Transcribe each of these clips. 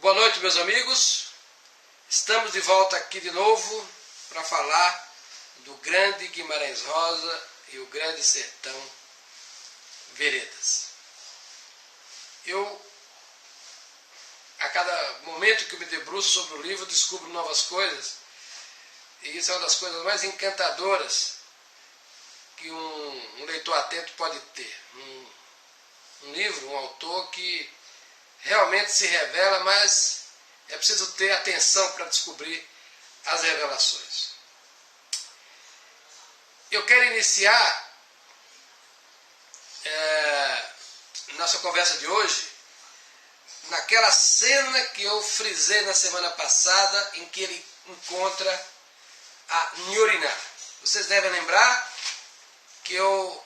Boa noite, meus amigos. Estamos de volta aqui de novo para falar do grande Guimarães Rosa e o grande sertão Veredas. A cada momento que eu me debruço sobre o livro, descubro novas coisas. E isso é uma das coisas mais encantadoras que um leitor atento pode ter. Um livro, um autor que realmente se revela, mas é preciso ter atenção para descobrir as revelações. Eu quero iniciar nossa conversa de hoje naquela cena que eu frisei na semana passada, em que ele encontra a Nhoriná. Vocês devem lembrar que eu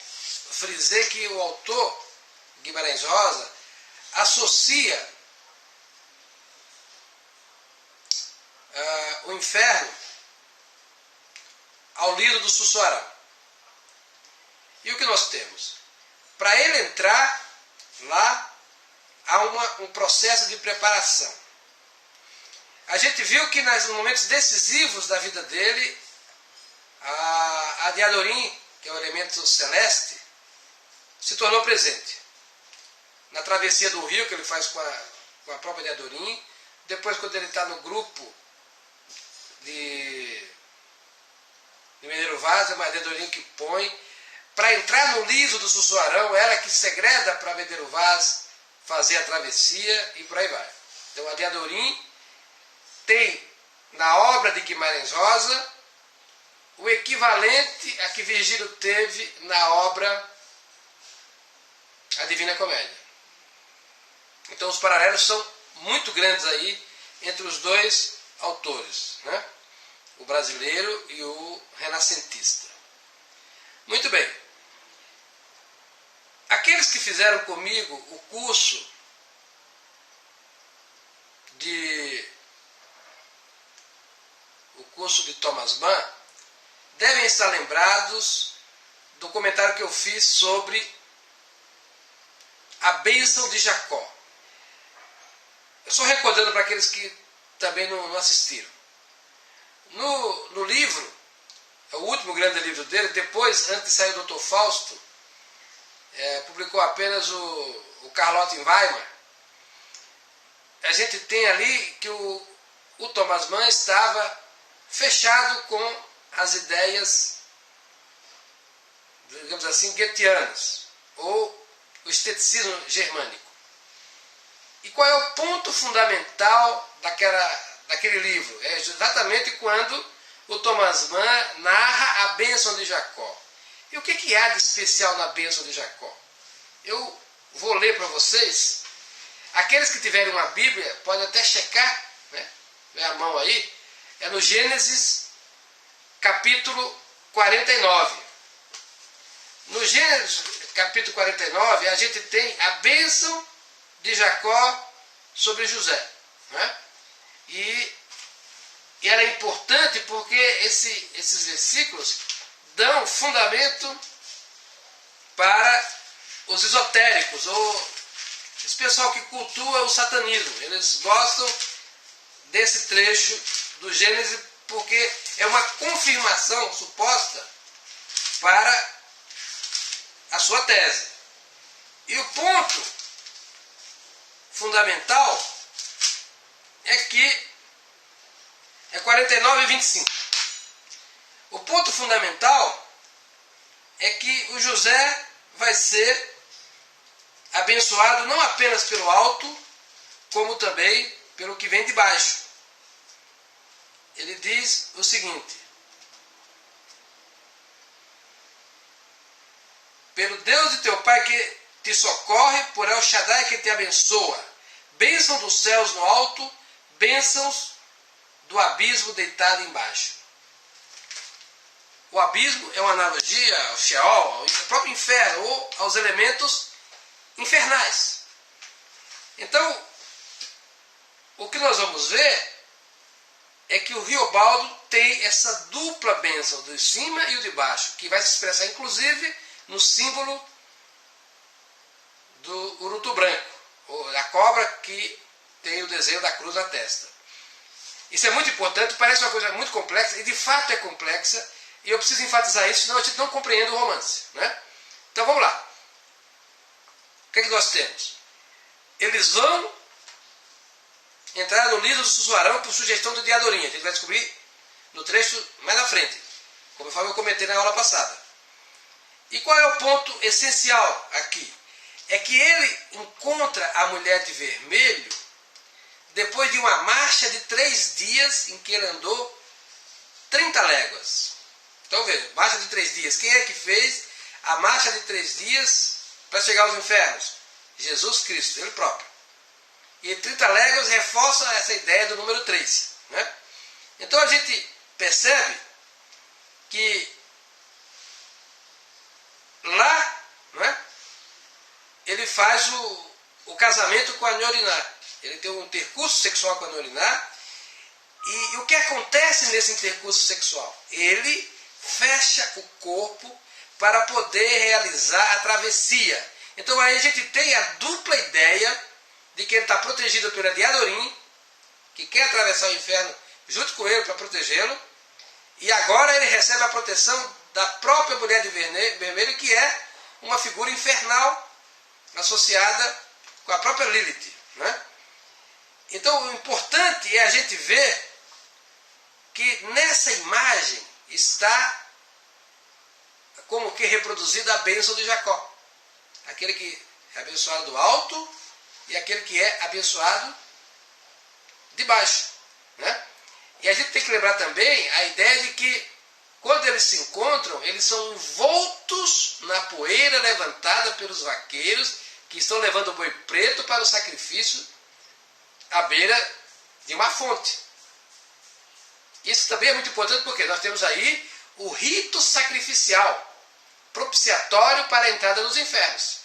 frisei que o autor, Guimarães Rosa, associa o inferno ao lido do Sussuarão. E o que nós temos? Para ele entrar lá, há um processo de preparação. A gente viu que nos momentos decisivos da vida dele, a Diadorim, que é o elemento celeste, se tornou presente. Na travessia do rio que ele faz com a própria Diadorim, depois quando ele está no grupo de Mineiro Vaz, é uma Diadorim que põe, para entrar no liso do Sussuarão, ela que segreda para Mineiro Vaz fazer a travessia e por aí vai. Então a Diadorim tem na obra de Guimarães Rosa o equivalente a que Virgílio teve na obra A Divina Comédia. Então os paralelos são muito grandes aí entre os dois autores, né? O brasileiro e o renascentista. Muito bem. Aqueles que fizeram comigo o curso de Thomas Mann devem estar lembrados do comentário que eu fiz sobre a bênção de Jacó. Eu só recordando para aqueles que também não assistiram. No livro, é o último grande livro dele, depois, antes de sair o Dr. Fausto, publicou apenas o Carlota em Weimar. A gente tem ali que o Thomas Mann estava fechado com as ideias, digamos assim, goetheanas, ou o esteticismo germânico. E qual é o ponto fundamental daquele livro? É exatamente quando o Thomas Mann narra a bênção de Jacó. E o que há de especial na bênção de Jacó? Eu vou ler para vocês. Aqueles que tiverem uma Bíblia podem até checar, né? Vê a mão aí. É no Gênesis capítulo 49. No Gênesis capítulo 49 a gente tem a bênção de Jacó sobre José, né? E ela é importante porque esses versículos dão fundamento para os esotéricos, ou esse pessoal que cultua o satanismo. Eles gostam desse trecho do Gênesis porque é uma confirmação suposta para a sua tese. E o ponto fundamental é que é 49 e 25. O ponto fundamental é que o José vai ser abençoado não apenas pelo alto, como também pelo que vem de baixo. Ele diz o seguinte: pelo Deus de teu Pai que te socorre, por El Shaddai que te abençoa, bênção dos céus no alto, bênçãos do abismo deitado embaixo. O abismo é uma analogia ao Sheol, ao próprio inferno, ou aos elementos infernais. Então, o que nós vamos ver é que o Riobaldo tem essa dupla bênção, do de cima e o de baixo, que vai se expressar inclusive no símbolo do urutu branco, ou da cobra que tem o desenho da cruz na testa. Isso é muito importante, parece uma coisa muito complexa, e de fato é complexa, e eu preciso enfatizar isso, senão a gente não compreende o romance, né? Então vamos lá. O que é que nós temos? Eles vão entrar no livro do Sussuarão por sugestão do Diadorim. A gente vai descobrir no trecho mais à frente, conforme eu comentei na aula passada. E qual é o ponto essencial aqui? É que ele encontra a mulher de vermelho depois de uma marcha de 3 dias em que ele andou 30 léguas. Então veja, marcha de 3 dias. Quem é que fez a marcha de 3 dias para chegar aos infernos? Jesus Cristo, ele próprio. E 30 léguas reforça essa ideia do número 3. Né? Então a gente percebe que lá, né, ele faz o casamento com a Nioriná. Ele tem um intercurso sexual com a Nioriná. E o que acontece nesse intercurso sexual? Ele fecha o corpo para poder realizar a travessia. Então aí a gente tem a dupla ideia de que ele está protegido pela Diadorim, que quer atravessar o inferno junto com ele para protegê-lo, e agora ele recebe a proteção da própria mulher de vermelho, que é uma figura infernal associada com a própria Lilith. Né? Então o importante é a gente ver que nessa imagem está como que reproduzida a bênção de Jacó. Aquele que é abençoado do alto e aquele que é abençoado de baixo. Né? E a gente tem que lembrar também a ideia de que quando eles se encontram, eles são envoltos na poeira levantada pelos vaqueiros que estão levando o boi preto para o sacrifício à beira de uma fonte. Isso também é muito importante porque nós temos aí o rito sacrificial, propiciatório para a entrada nos infernos.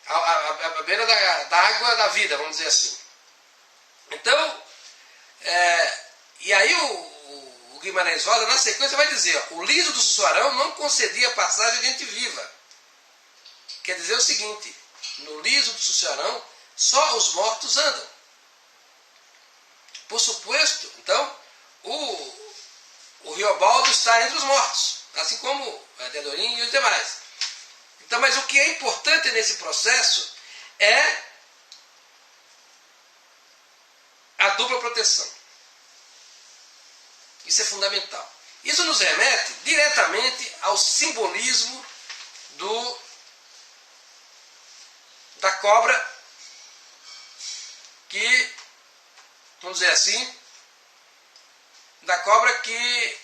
À beira da água da vida, vamos dizer assim. Então, e aí o Guimarães Rosa, na sequência, vai dizer, ó, o liso do Sussuarão não concedia passagem de gente viva. Quer dizer o seguinte, no liso do Sussuarão, só os mortos andam. Por suposto, então, o Riobaldo está entre os mortos, assim como a Diadorim e os demais. Então, mas o que é importante nesse processo é a dupla proteção. Isso é fundamental. Isso nos remete diretamente ao simbolismo da cobra que, vamos dizer assim, da cobra que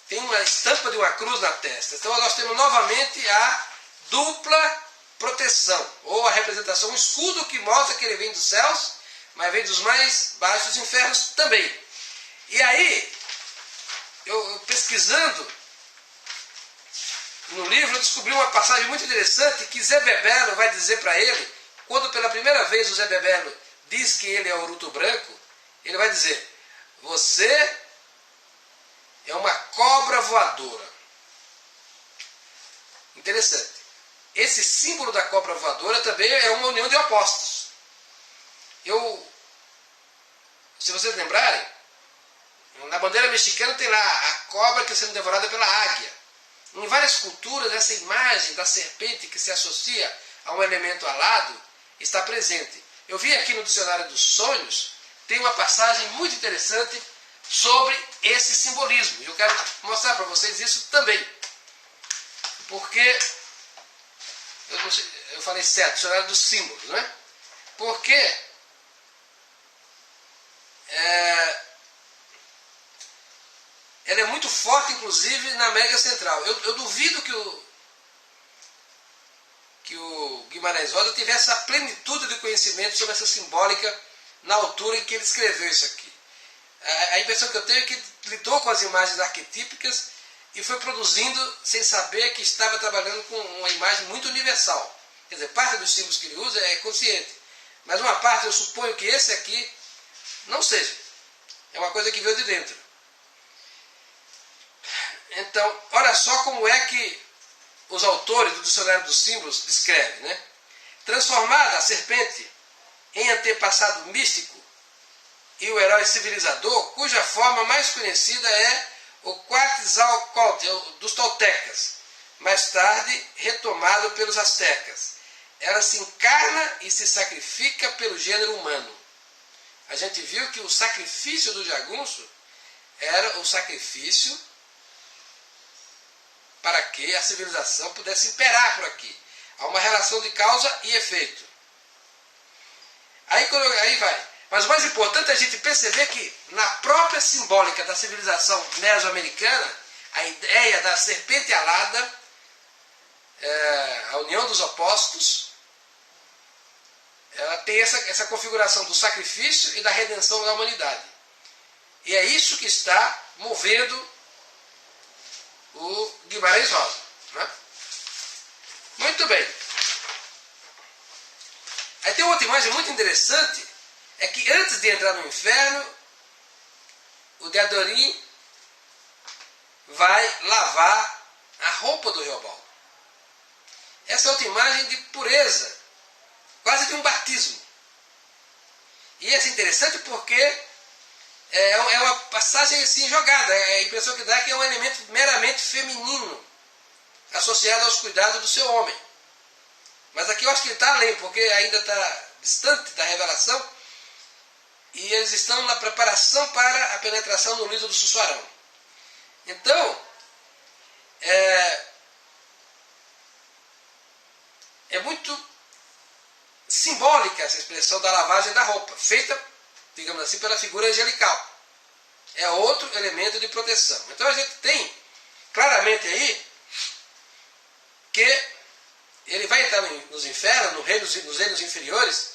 tem uma estampa de uma cruz na testa. Então nós temos novamente a dupla proteção, ou a representação, um escudo que mostra que ele vem dos céus, mas vem dos mais baixos infernos também. E aí, eu pesquisando no livro, eu descobri uma passagem muito interessante que Zé Bebelo vai dizer para ele, quando pela primeira vez o Zé Bebelo diz que ele é Oruto Branco, ele vai dizer, você é uma cobra voadora. Interessante. Esse símbolo da cobra voadora também é uma união de opostos. Se vocês lembrarem, na bandeira mexicana tem lá a cobra que está sendo devorada pela águia. Em várias culturas, essa imagem da serpente que se associa a um elemento alado está presente. Eu vi aqui no Dicionário dos Sonhos, tem uma passagem muito interessante sobre esse simbolismo. E eu quero mostrar para vocês isso também. Porque, eu falei certo, Dicionário dos Símbolos, né? Porque ela é muito forte, inclusive, na América Central. Eu duvido que o Guimarães Rosa tivesse a plenitude de conhecimento sobre essa simbólica na altura em que ele escreveu isso aqui. A impressão que eu tenho é que lidou com as imagens arquetípicas e foi produzindo sem saber que estava trabalhando com uma imagem muito universal. Quer dizer, parte dos símbolos que ele usa é consciente, mas uma parte eu suponho que esse aqui não seja. É uma coisa que veio de dentro. Então, olha só como é que os autores do Dicionário dos Símbolos descrevem, né? Transformada a serpente em antepassado místico e o herói civilizador, cuja forma mais conhecida é o Quetzalcóatl dos toltecas, mais tarde retomado pelos astecas. Ela se encarna e se sacrifica pelo gênero humano. A gente viu que o sacrifício do jagunço era o sacrifício para que a civilização pudesse imperar por aqui. Há uma relação de causa e efeito. Aí vai. Mas o mais importante é a gente perceber que na própria simbólica da civilização mesoamericana, a ideia da serpente alada, a união dos opostos, ela tem essa configuração do sacrifício e da redenção da humanidade. E é isso que está movendo o Guimarães Rosa. Né? Muito bem. Aí tem outra imagem muito interessante, é que antes de entrar no inferno, o Deodorim vai lavar a roupa do Reobaldo. Essa é outra imagem de pureza, quase de um batismo. E é interessante porque é uma passagem assim jogada. A impressão que dá é que é um elemento meramente feminino, associado aos cuidados do seu homem. Mas aqui eu acho que ele está além, porque ainda está distante da revelação, e eles estão na preparação para a penetração no liso do Sussuarão. Então, é muito simbólica essa expressão da lavagem da roupa, feita, digamos assim, pela figura angelical. É outro elemento de proteção. Então a gente tem claramente aí que ele vai entrar nos infernos, nos reinos inferiores,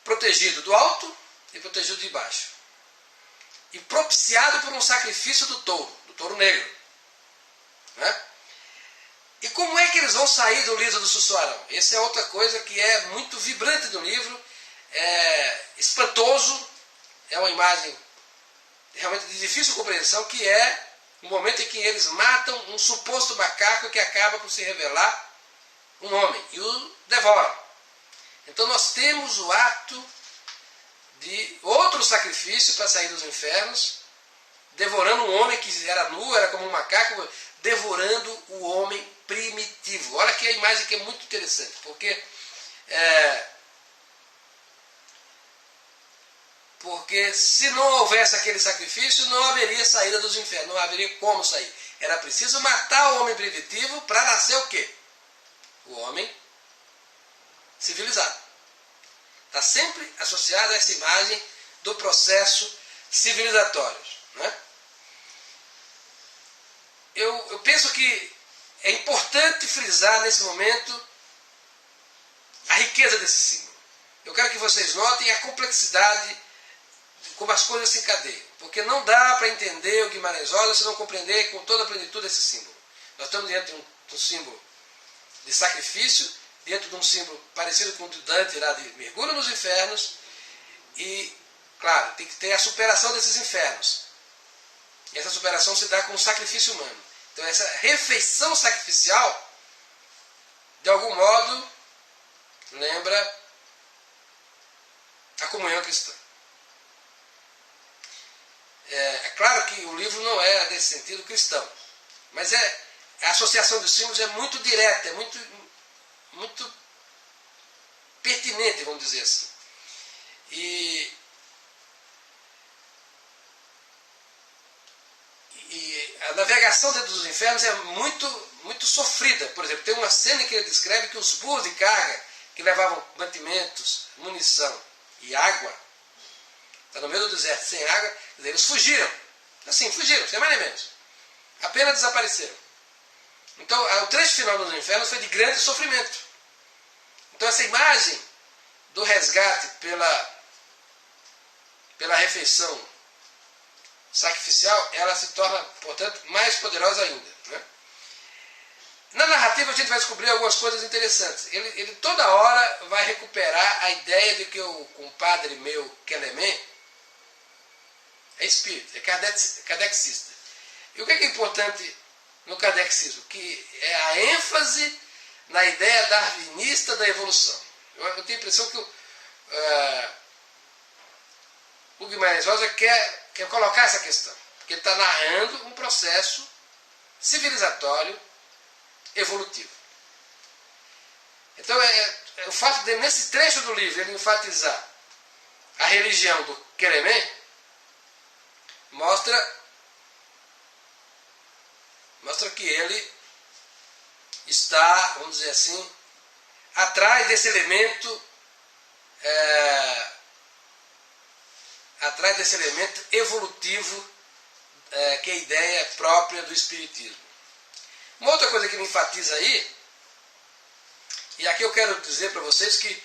protegido do alto e protegido de baixo. E propiciado por um sacrifício do touro negro. Né? E como é que eles vão sair do liso do Sussuarão? Essa é outra coisa que é muito vibrante do livro, é espantoso, é uma imagem realmente de difícil compreensão, que é o momento em que eles matam um suposto macaco que acaba por se revelar um homem e o devora. Então nós temos o ato de outro sacrifício para sair dos infernos, devorando um homem que era nu, era como um macaco, devorando o homem primitivo. Olha aqui a imagem que é muito interessante, porque se não houvesse aquele sacrifício, não haveria saída dos infernos, não haveria como sair. Era preciso matar o homem primitivo para nascer o quê? O homem civilizado. Está sempre associado a essa imagem do processo civilizatório. Né? Eu penso que é importante frisar nesse momento a riqueza desse símbolo. Eu quero que vocês notem a complexidade como as coisas se encadeiam. Porque não dá para entender o Guimarães Rosa se não compreender com toda a plenitude esse símbolo. Nós estamos diante de um símbolo de sacrifício, dentro de um símbolo parecido com o de Dante, lá de mergulho nos infernos, e, claro, tem que ter a superação desses infernos. E essa superação se dá com o sacrifício humano. Então essa refeição sacrificial, de algum modo, lembra a comunhão cristã. É claro que o livro não é, nesse sentido, cristão, mas a associação dos símbolos é muito direta, é muito pertinente, vamos dizer assim. E a navegação dentro dos infernos é muito sofrida. Por exemplo, tem uma cena que ele descreve que os burros de carga que levavam mantimentos, munição e água, está no meio do deserto sem água, eles fugiram. Assim, fugiram, sem mais nem menos. Apenas desapareceram. Então, o trecho final dos infernos foi de grande sofrimento. Então, essa imagem do resgate pela refeição sacrificial, ela se torna, portanto, mais poderosa ainda. Né? Na narrativa, a gente vai descobrir algumas coisas interessantes. Ele toda hora vai recuperar a ideia de que o compadre meu, Quelemé, é espírita, é kardecista. E o que é importante no kardexismo, que é a ênfase na ideia darwinista da evolução. Eu tenho a impressão que o Guimarães Rosa quer colocar essa questão, porque ele está narrando um processo civilizatório evolutivo. Então, o fato de, nesse trecho do livro, ele enfatizar a religião do Queremé, mostra que ele está, vamos dizer assim, atrás desse elemento evolutivo, que é a ideia própria do Espiritismo. Uma outra coisa que ele enfatiza aí, e aqui eu quero dizer para vocês que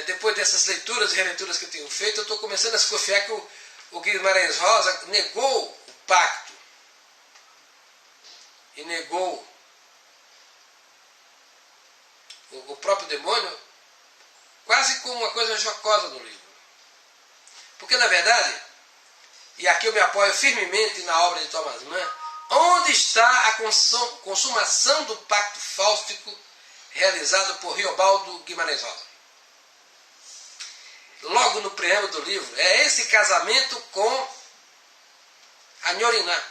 depois dessas leituras e releituras que eu tenho feito, eu estou começando a desconfiar que o Guimarães Rosa negou o pacto e negou o próprio demônio quase como uma coisa jocosa no livro. Porque, na verdade, e aqui eu me apoio firmemente na obra de Thomas Mann, onde está a consumação do pacto fáustico realizado por Riobaldo Guimarães Rosa? Logo no preâmbulo do livro, é esse casamento com a Nhoriná,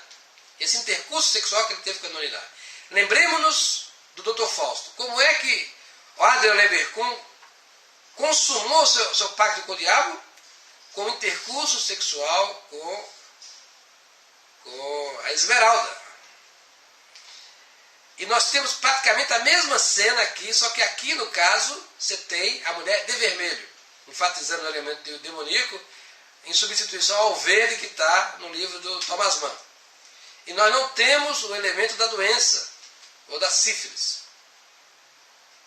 esse intercurso sexual que ele teve com a Nhoriná. Lembremos-nos do Dr. Fausto. Como é que o Adrian Leverkuhn consumou seu pacto com o diabo? Com intercurso sexual com a Esmeralda. E nós temos praticamente a mesma cena aqui, só que aqui no caso você tem a mulher de vermelho, enfatizando o elemento demoníaco, em substituição ao verde que está no livro do Thomas Mann. E nós não temos o elemento da doença, ou da sífilis.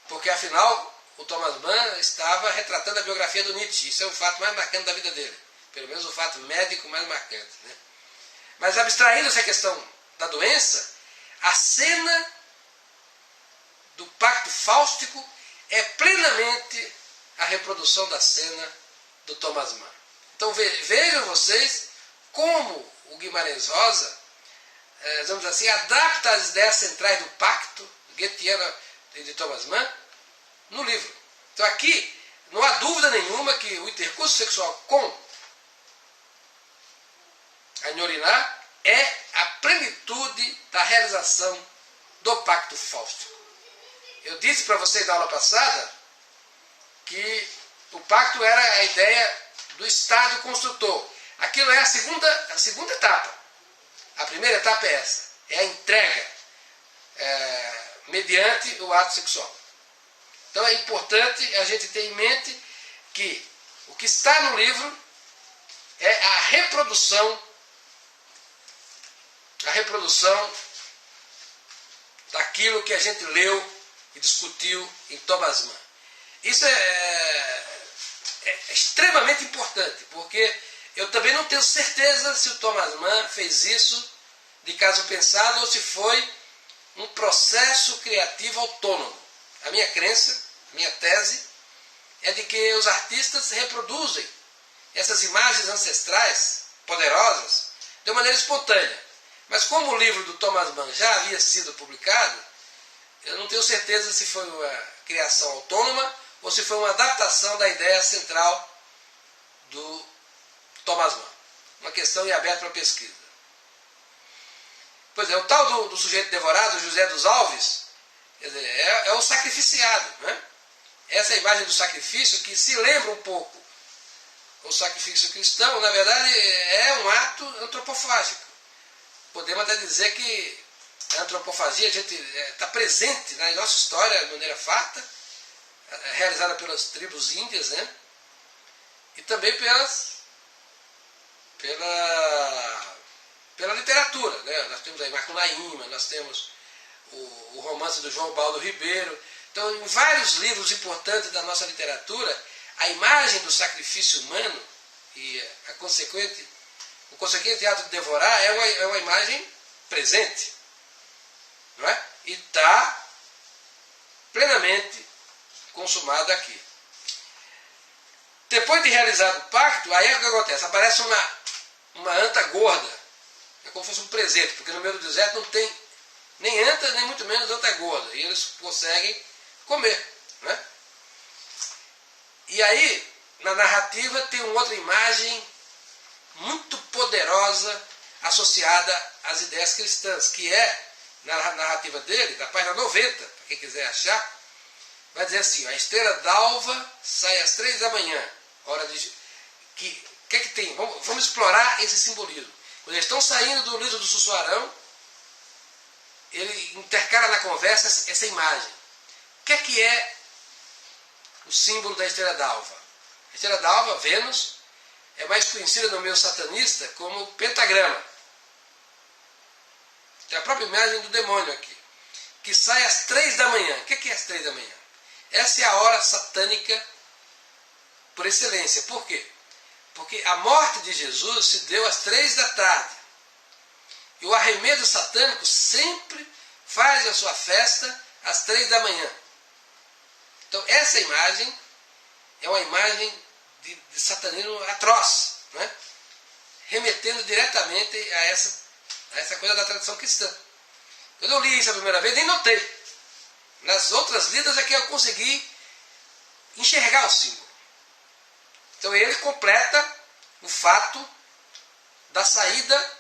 Porque afinal o Thomas Mann estava retratando a biografia do Nietzsche. Isso é o fato mais marcante da vida dele. Pelo menos o fato médico mais marcante. Né? Mas abstraindo essa questão da doença, a cena do pacto fáustico é plenamente a reprodução da cena do Thomas Mann. Então vejam vocês como o Guimarães Rosa, vamos assim, adapta as ideias centrais do pacto goetheano de Thomas Mann no livro. Então aqui não há dúvida nenhuma que o intercurso sexual com a Nhoriná é a plenitude da realização do pacto fáustico. Eu disse para vocês na aula passada que o pacto era a ideia do Estado construtor. Aquilo é a segunda etapa. A primeira etapa é essa, é a entrega mediante o ato sexual. Então é importante a gente ter em mente que o que está no livro é a reprodução daquilo que a gente leu e discutiu em Thomas Mann. Isso é extremamente importante, porque eu também não tenho certeza se o Thomas Mann fez isso de caso pensado ou se foi um processo criativo autônomo. A minha crença, a minha tese, é de que os artistas reproduzem essas imagens ancestrais poderosas de maneira espontânea. Mas como o livro do Thomas Mann já havia sido publicado, eu não tenho certeza se foi uma criação autônoma ou se foi uma adaptação da ideia central do Thomas Mann. Uma questão em aberto para pesquisa. Pois é, o tal do sujeito devorado, José dos Alves, quer dizer, é o sacrificiado. Né? Essa imagem do sacrifício que se lembra um pouco o sacrifício cristão, na verdade é um ato antropofágico. Podemos até dizer que a antropofagia está presente na nossa história de maneira farta, realizada pelas tribos índias, né? E também pela literatura. Né? Nós temos aí Macunaíma, nós temos o romance do João Baldo Ribeiro. Então, em vários livros importantes da nossa literatura, a imagem do sacrifício humano e o consequente ato de devorar é uma imagem presente. Não é? E está plenamente consumada aqui. Depois de realizado o pacto, aí é o que acontece? Aparece uma anta gorda. É como se fosse um presente, porque no meio do deserto não tem nem anta, nem muito menos anta gorda. E eles conseguem comer, né? E aí, na narrativa, tem uma outra imagem muito poderosa associada às ideias cristãs, que é, na narrativa dele, da página 90, para quem quiser achar, vai dizer assim: a estrela d'alva sai às 3 da manhã, hora de... O que é que tem? Vamos explorar esse simbolismo. Quando eles estão saindo do livro do Sussuarão, ele intercala na conversa essa imagem. O que é o símbolo da estrela d'alva? A estrela d'alva, Vênus, é mais conhecida no meio satanista como pentagrama. Tem a própria imagem do demônio aqui, que sai às 3 da manhã. O que é às 3 da manhã? Essa é a hora satânica por excelência. Por quê? Porque a morte de Jesus se deu às 3 da tarde. E o arremedo satânico sempre faz a sua festa às 3 da manhã. Então essa imagem é uma imagem de satanismo atroz, né? Remetendo diretamente a essa coisa da tradição cristã. Quando eu li isso a primeira vez, nem notei. Nas outras lidas é que eu consegui enxergar o símbolo. Então ele completa o fato da saída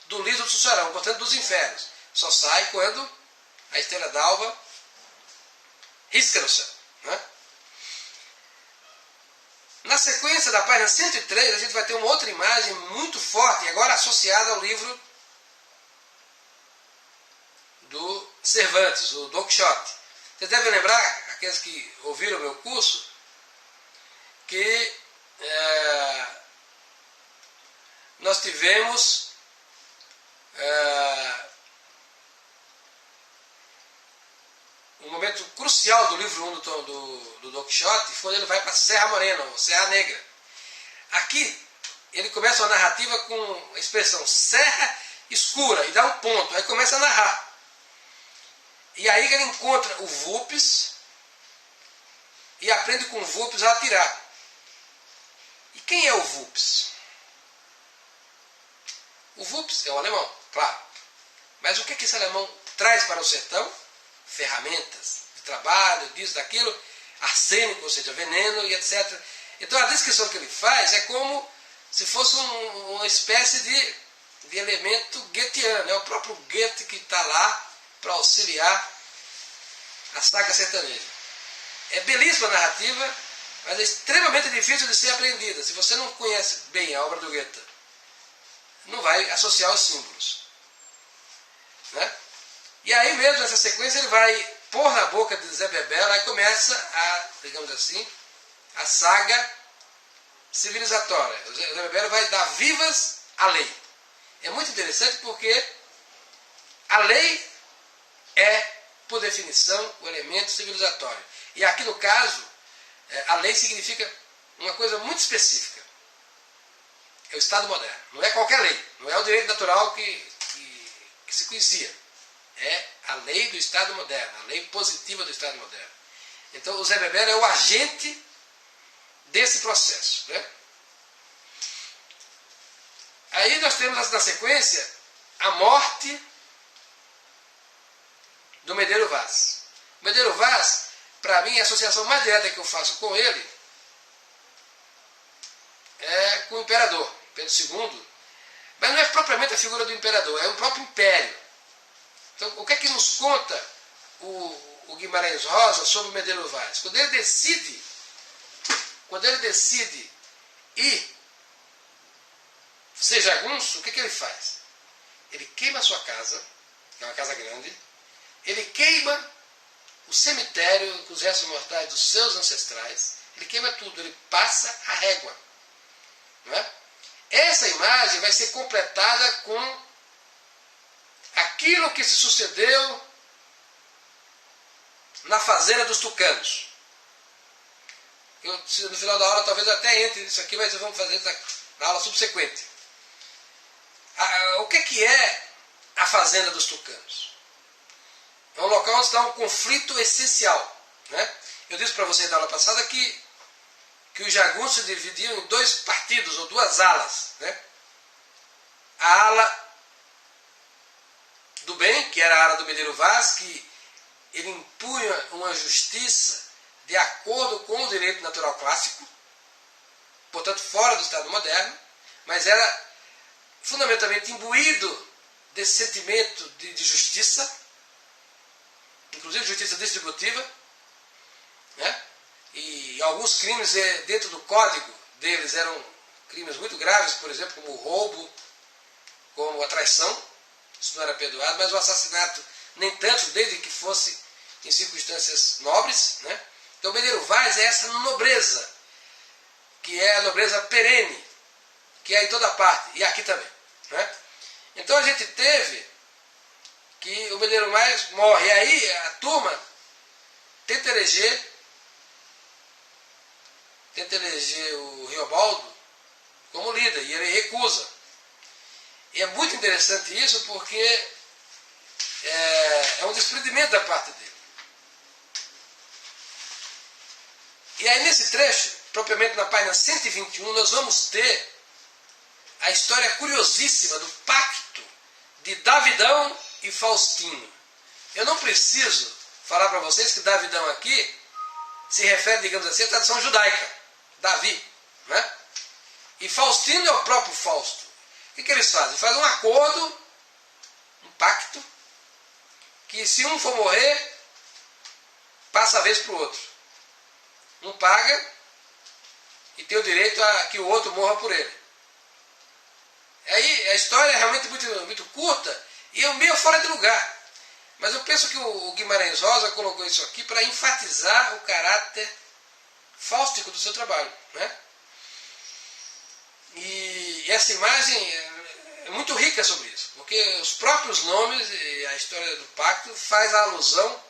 do livro do Sussuarão, portanto dos infernos. Só sai quando a estrela d'alva risca no céu, né? Na sequência da página 103, a gente vai ter uma outra imagem muito forte, agora associada ao livro do Cervantes, o Don Quixote. Vocês devem lembrar, aqueles que ouviram o meu curso, que nós tivemos um momento crucial do livro 1 do Don Quixote, foi quando ele vai para a Serra Morena, ou Serra Negra. Aqui, ele começa uma narrativa com a expressão Serra Escura, e dá um ponto, aí começa a narrar. E aí ele encontra o Vulpes, e aprende com o Vulpes a atirar. E quem é o Vulpes? O Vulpes é um alemão, claro. Mas o que esse alemão traz para o sertão? Ferramentas de trabalho, disso, daquilo, arsênico, ou seja, veneno e etc. Então a descrição que ele faz é como se fosse uma espécie de elemento goetheano. É o próprio Goethe que está lá para auxiliar a saga sertaneja. É belíssima a narrativa, mas é extremamente difícil de ser aprendida. Se você não conhece bem a obra do Goethe, não vai associar os símbolos, né? E aí mesmo, nessa sequência, ele vai pôr na boca de Zé Bebela e começa a, digamos assim, a saga civilizatória. O Zé Bebela vai dar vivas à lei. É muito interessante porque a lei é, por definição, o elemento civilizatório. E aqui no caso, a lei significa uma coisa muito específica. É o Estado moderno. Não é qualquer lei. Não é o direito natural que se conhecia. É a lei do Estado moderno, a lei positiva do Estado moderno. Então o Zé Bebela é o agente desse processo, né? Aí nós temos na sequência a morte do Medeiro Vaz. O Medeiro Vaz, para mim, a associação mais direta que eu faço com ele é com o imperador, Pedro II. Mas não é propriamente a figura do imperador, é o próprio império. Então, o que é que nos conta o Guimarães Rosa sobre o Medeiro Vaz? Quando ele decide ir ser jagunço, o que é que ele faz? Ele queima a sua casa, que é uma casa grande, ele queima o cemitério com os restos mortais dos seus ancestrais, ele queima tudo, ele passa a régua. Não é? Essa imagem vai ser completada com aquilo que se sucedeu na fazenda dos tucanos. No final da aula talvez eu até entre nisso aqui, mas vamos fazer na aula subsequente. O que é a fazenda dos tucanos? É um local onde está um conflito essencial, né? Eu disse para vocês na aula passada que os jagunços se dividiam em dois partidos, ou duas alas, né? A ala do bem, que era a ala do Medeiros Vaz, que ele impunha uma justiça de acordo com o direito natural clássico, portanto fora do Estado moderno, mas era fundamentalmente imbuído desse sentimento de justiça, inclusive justiça distributiva, né? E alguns crimes dentro do código deles eram crimes muito graves, por exemplo, como o roubo, como a traição, isso não era perdoado, mas o assassinato nem tanto, desde que fosse em circunstâncias nobres, né? Então o Medeiros Vaz é essa nobreza, que é a nobreza perene, que é em toda parte, e aqui também, né? Então a gente teve que o Medeiros Vaz morre, e aí a turma tenta eleger o Riobaldo como líder, e ele recusa. E é muito interessante isso, porque é um desprendimento da parte dele. E aí nesse trecho, propriamente na página 121, nós vamos ter a história curiosíssima do pacto de Davidão e Faustino. Eu não preciso falar para vocês que Davidão aqui se refere, digamos assim, à tradição judaica, Davi, né? E Faustino é o próprio Fausto. O que eles fazem? Fazem um acordo, um pacto, que se um for morrer, passa a vez para o outro. Um paga e tem o direito a que o outro morra por ele. Aí a história é realmente muito curta e é meio fora de lugar. Mas eu penso que o Guimarães Rosa colocou isso aqui para enfatizar o caráter fáustico do seu trabalho, né? E essa imagem é muito rica sobre isso, porque os próprios nomes e a história do pacto faz a alusão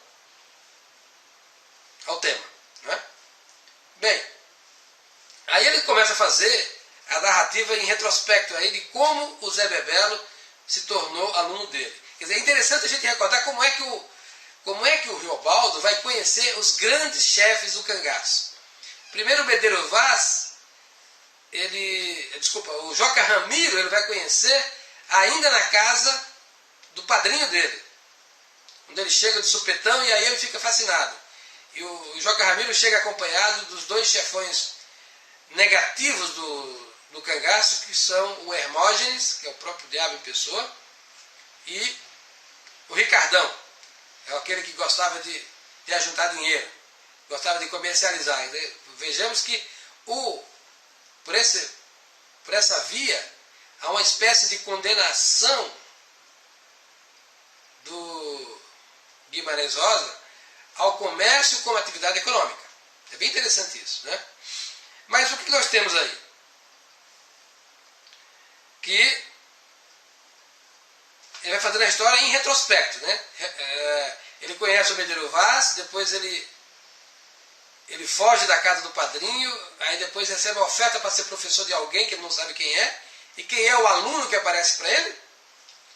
ao tema, né? Bem, aí ele começa a fazer a narrativa em retrospecto aí de como o Zé Bebelo se tornou aluno dele. Quer dizer, é interessante a gente recordar como é que o Riobaldo vai conhecer os grandes chefes do cangaço. Primeiro o Medeiros Vaz, o Joca Ramiro, ele vai conhecer ainda na casa do padrinho dele, onde ele chega de supetão e aí ele fica fascinado. E o Joca Ramiro chega acompanhado dos dois chefões negativos do cangaço, que são o Hermógenes, que é o próprio diabo em pessoa, e o Ricardão, é aquele que gostava de ajuntar dinheiro, gostava de comercializar. Vejamos que por essa via há uma espécie de condenação do Guimarães Rosa ao comércio como atividade econômica. É bem interessante isso, né? Mas o que nós temos aí? Que ele vai fazendo a história em retrospecto, né? Ele conhece o Medeiros Vaz, depois ele foge da casa do padrinho, aí depois recebe uma oferta para ser professor de alguém que ele não sabe quem é. E quem é o aluno que aparece para ele?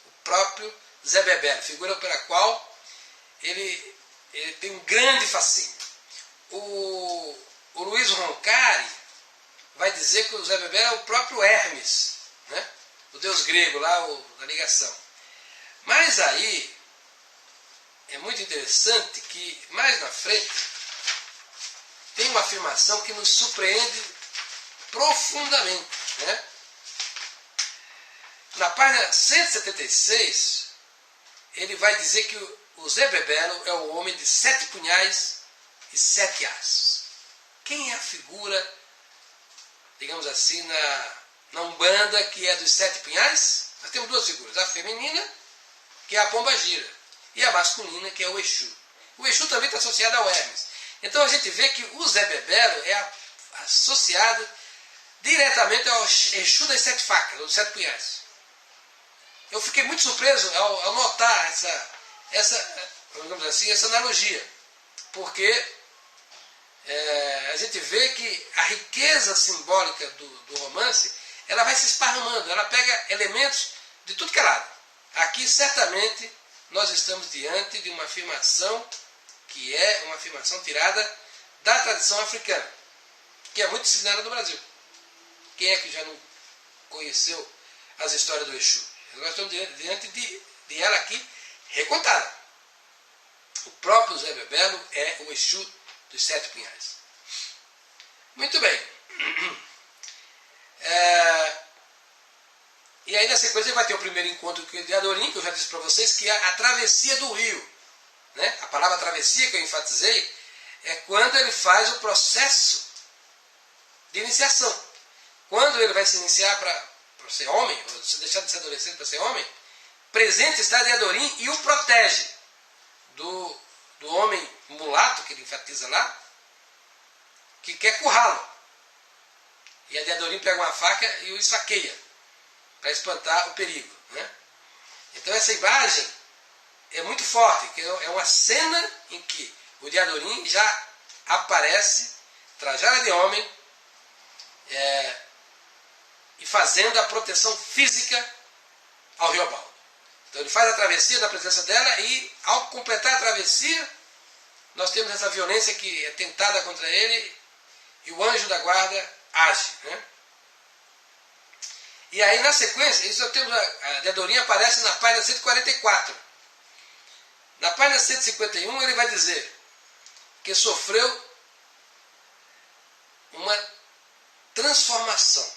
O próprio Zé Bebelo, figura pela qual ele tem um grande fascínio. O Luiz Roncari vai dizer que o Zé Bebelo é o próprio Hermes, né? O deus grego lá, da ligação. Mas aí é muito interessante que mais na frente tem uma afirmação que nos surpreende profundamente, né? Na página 176, ele vai dizer que o Zé Bebelo é o homem de 7 punhais e 7 aços. Quem é a figura, digamos assim, na Umbanda que é dos 7 punhais? Nós temos duas figuras, a feminina, que é a pombagira, e a masculina, que é o Exu. O Exu também está associado ao Hermes. Então a gente vê que o Zé Bebelo é associado diretamente ao Exu das 7 facas, dos 7 punhais. Eu fiquei muito surpreso ao notar essa analogia, porque a gente vê que a riqueza simbólica do romance, ela vai se esparramando, ela pega elementos de tudo que é lado. Aqui certamente nós estamos diante de uma afirmação que é uma afirmação tirada da tradição africana, que é muito disciplinada no Brasil. Quem é que já não conheceu as histórias do Exu? Nós estamos diante de ela aqui, recontada. O próprio Zé Bebelo é o Exu dos 7 Pinhais. Muito bem. E aí na sequência ele vai ter o primeiro encontro com o Diadorim, que eu já disse para vocês, que é a travessia do rio. Né? A palavra travessia que eu enfatizei é quando ele faz o processo de iniciação. Quando ele vai se iniciar para ser homem, ou se deixar de ser adolescente para ser homem, presente está Diadorim e o protege do homem mulato, que ele enfatiza lá, que quer currá-lo. E a Diadorim pega uma faca e o esfaqueia, para espantar o perigo. Né? Então essa imagem é muito forte, que é uma cena em que o Diadorim já aparece, trajado de homem, e fazendo a proteção física ao Riobaldo. Então ele faz a travessia da presença dela e, ao completar a travessia, nós temos essa violência que é tentada contra ele e o anjo da guarda age. Né? E aí, na sequência, isso temos a Diadorim aparece na página 144. Na página 151, ele vai dizer que sofreu uma transformação.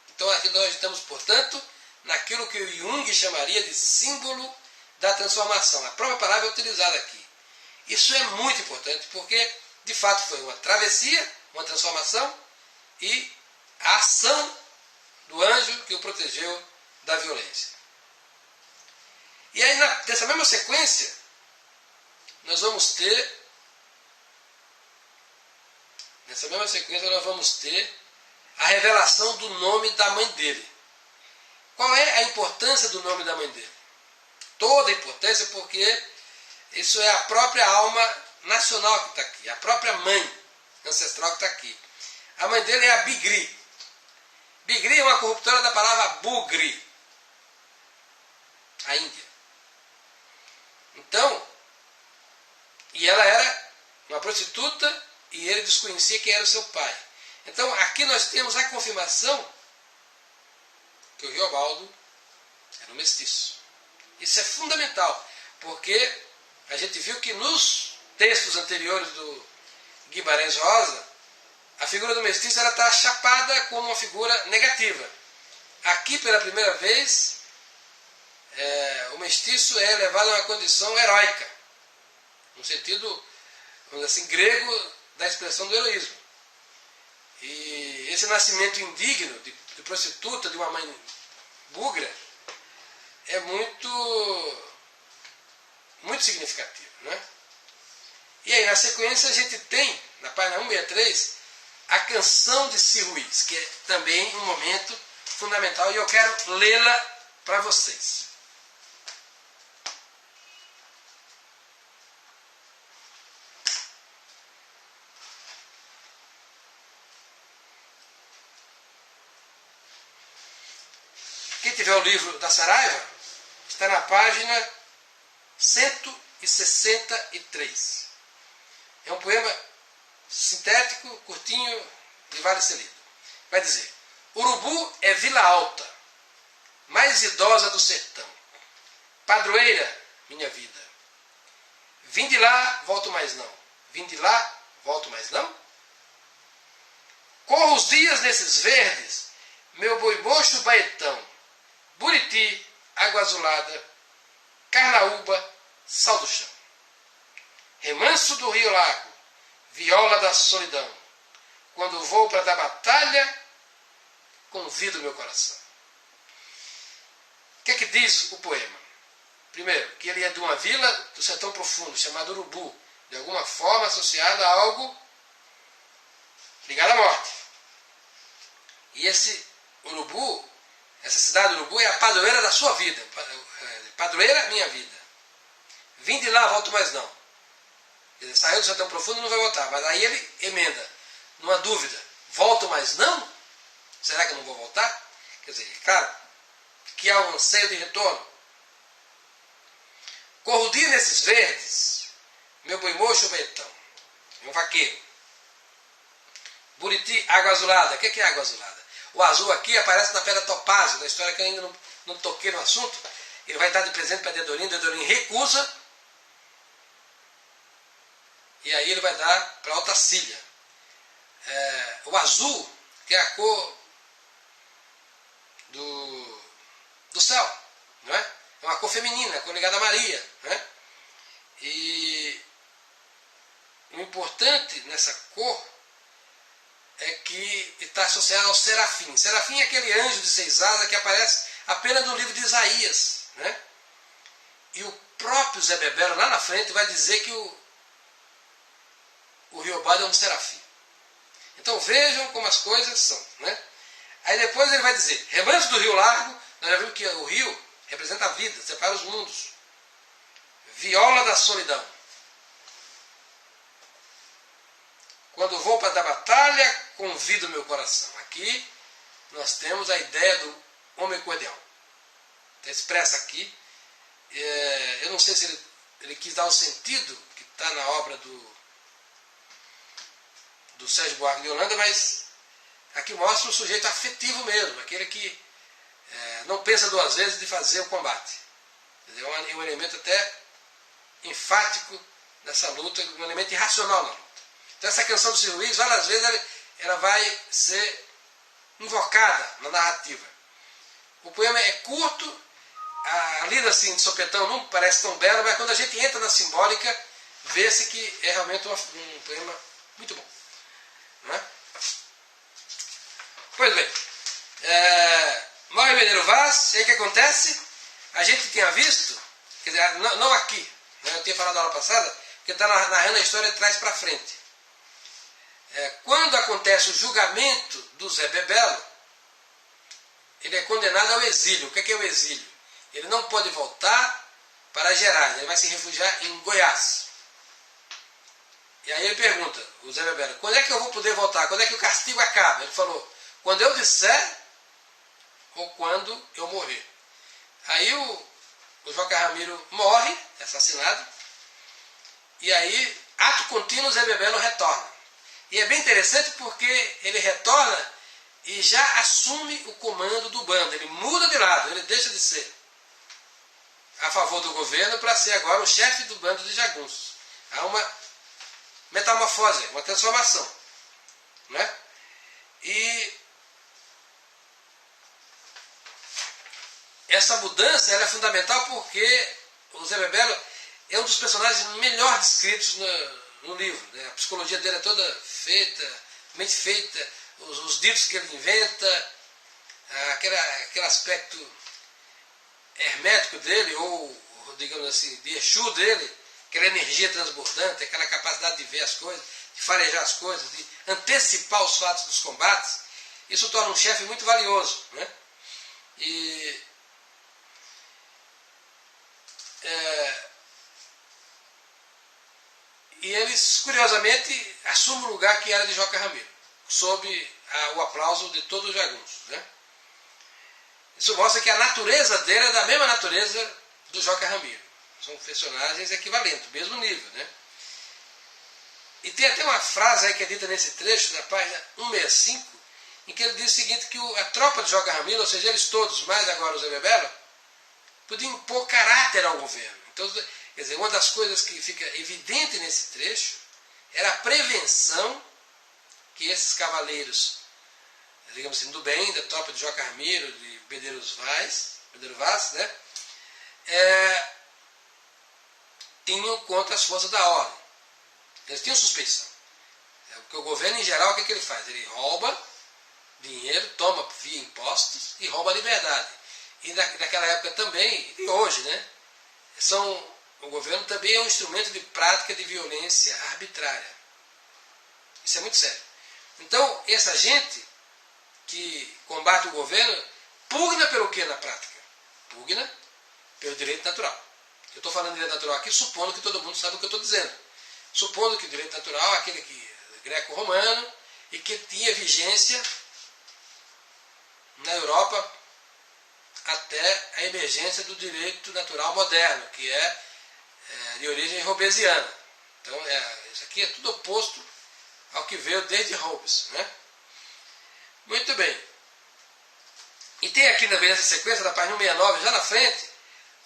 Então, aqui nós estamos, portanto, naquilo que o Jung chamaria de símbolo da transformação. A própria palavra é utilizada aqui. Isso é muito importante, porque, de fato, foi uma travessia, uma transformação e a ação do anjo que o protegeu da violência. E aí, nessa mesma sequência, nós vamos ter a revelação do nome da mãe dele. Qual é a importância do nome da mãe dele? Toda a importância, porque isso é a própria alma nacional que está aqui, a própria mãe ancestral que está aqui. A mãe dele é a Bigri. Bigri é uma corruptora da palavra Bugri, a Índia. Então, e ela era uma prostituta e ele desconhecia quem era o seu pai. Então, aqui nós temos a confirmação que o Riobaldo era um mestiço. Isso é fundamental, porque a gente viu que nos textos anteriores do Guimarães Rosa, a figura do mestiço está chapada como uma figura negativa. Aqui, pela primeira vez, o mestiço é levado a uma condição heróica, no sentido, vamos dizer assim, grego da expressão do heroísmo. E esse nascimento indigno de prostituta, de uma mãe bugra, é muito significativo. Né? E aí, na sequência, a gente tem, na página 163, a canção de Si Ruiz, que é também um momento fundamental, e eu quero lê-la para vocês. Quem tiver o livro da Saraiva, está na página 163. É um poema sintético, curtinho, de vale ser lido. Vai dizer: Urubu é Vila Alta, mais idosa do sertão. Padroeira, minha vida. Vim de lá, volto mais não. Vim de lá, volto mais não. Corro os dias nesses verdes, meu boi-bocho baetão. Buriti, água azulada, Carnaúba, sal do chão. Remanso do rio Lago, viola da solidão. Quando vou para dar batalha, convido meu coração. O que é que diz o poema? Primeiro, que ele é de uma vila do sertão profundo, chamada Urubu, de alguma forma associada a algo ligado à morte. E esse Urubu, essa cidade de Urubu, é a padroeira da sua vida. Padroeira, minha vida. Vim de lá, volto mais não. Ele saiu do sertão profundo e não vai voltar. Mas aí ele emenda, numa dúvida: volto mais não? Será que eu não vou voltar? Quer dizer, claro, que há um anseio de retorno. Corro o dia nesses verdes, meu boi mocho baetão. É um vaqueiro. Buriti, água azulada. O que é água azulada? O azul aqui aparece na pedra topázio, da história que eu ainda não toquei no assunto. ele vai dar de presente para Dedorim recusa, e aí ele vai dar para Otacília. O azul, que é a cor do céu, não é? É uma cor feminina, a cor ligada a Maria, né? E o importante nessa cor é que está associado ao serafim. Serafim é aquele anjo de 6 asas que aparece apenas no livro de Isaías, né? E o próprio Zé Bebelo, lá na frente, vai dizer que o Riobado é um serafim. Então vejam como as coisas são, né? Aí depois ele vai dizer, remanso do Rio Largo, nós já vimos que o rio representa a vida, separa os mundos. Viola da solidão. Quando vou para a batalha, convido meu coração. Aqui nós temos a ideia do homem cordial. Está expressa aqui. Eu não sei se ele quis dar o sentido que está na obra do Sérgio Buarque de Holanda, mas aqui mostra o sujeito afetivo mesmo, aquele que não pensa 2 vezes de fazer o combate. É um elemento até enfático nessa luta, um elemento irracional na luta. Então essa canção do Ciro Luiz, várias vezes ela vai ser invocada na narrativa. O poema é curto, a lida assim de sopetão não parece tão bela, mas quando a gente entra na simbólica, vê-se que é realmente um poema muito bom. Não é? Pois bem, morre Mineiro Vaz, e aí o que acontece? A gente tinha visto, quer dizer, não aqui, né? Eu tinha falado na aula passada, que está narrando a história de trás para frente. Quando acontece o julgamento do Zé Bebelo, ele é condenado ao exílio. O que é o exílio? Ele não pode voltar para Gerais, ele vai se refugiar em Goiás. E aí ele pergunta, o Zé Bebelo, quando é que eu vou poder voltar? Quando é que o castigo acaba? Ele falou, quando eu disser ou quando eu morrer. Aí o Joca Ramiro morre, é assassinado, e aí, ato contínuo, o Zé Bebelo retorna. E é bem interessante porque ele retorna e já assume o comando do bando. Ele muda de lado, ele deixa de ser a favor do governo para ser agora o chefe do bando de jagunços. Há uma metamorfose, uma transformação. Né? E essa mudança ela é fundamental porque o Zé Bebelo é um dos personagens melhor descritos no livro. Né? A psicologia dele é toda feita, mente feita, os ditos que ele inventa, aquele aspecto hermético dele, ou digamos assim, de Exu dele, aquela energia transbordante, aquela capacidade de ver as coisas, de farejar as coisas, de antecipar os fatos dos combates, isso torna um chefe muito valioso. Né? E eles, curiosamente, assumem o lugar que era de Joca Ramiro, sob o aplauso de todos os jagunços. Né? Isso mostra que a natureza dele é da mesma natureza do Joca Ramiro. São personagens equivalentes, mesmo nível. Né? E tem até uma frase aí que é dita nesse trecho, da página 165, em que ele diz o seguinte, que a tropa de Joca Ramiro, ou seja, eles todos, mais agora o Zé Bebelo, podiam impor caráter ao governo. Então, quer dizer, uma das coisas que fica evidente nesse trecho era a prevenção que esses cavaleiros, digamos assim, do bem, da tropa de Joca Ramiro, de Medeiros Vaz, né, tinham contra as forças da ordem. Eles tinham suspeição. Porque o governo, em geral, o que ele faz? Ele rouba dinheiro, toma via impostos e rouba a liberdade. E naquela época também, e hoje, né, o governo também é um instrumento de prática de violência arbitrária. Isso é muito sério. Então, essa gente que combate o governo pugna pelo que na prática? Pugna pelo direito natural. Eu estou falando de direito natural aqui supondo que todo mundo sabe o que eu estou dizendo. Supondo que o direito natural é aquele greco-romano e que tinha vigência na Europa até a emergência do direito natural moderno, que é de origem hobbesiana. Então, isso aqui é tudo oposto ao que veio desde Hobbes. Né? Muito bem. E tem aqui também nessa sequência, da página 169, já na frente,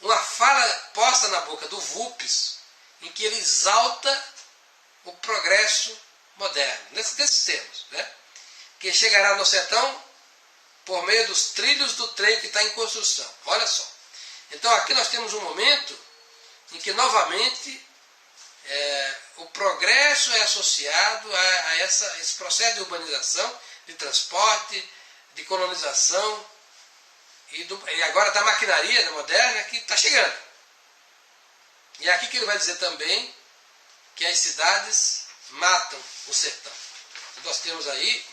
uma fala posta na boca do Vulpes, em que ele exalta o progresso moderno, desses termos, né? Que chegará no sertão por meio dos trilhos do trem que está em construção. Olha só. Então aqui nós temos um momento em que novamente o progresso é associado a esse processo de urbanização, de transporte, de colonização e agora da maquinaria moderna que está chegando. E é aqui que ele vai dizer também que as cidades matam o sertão. Então, nós temos aí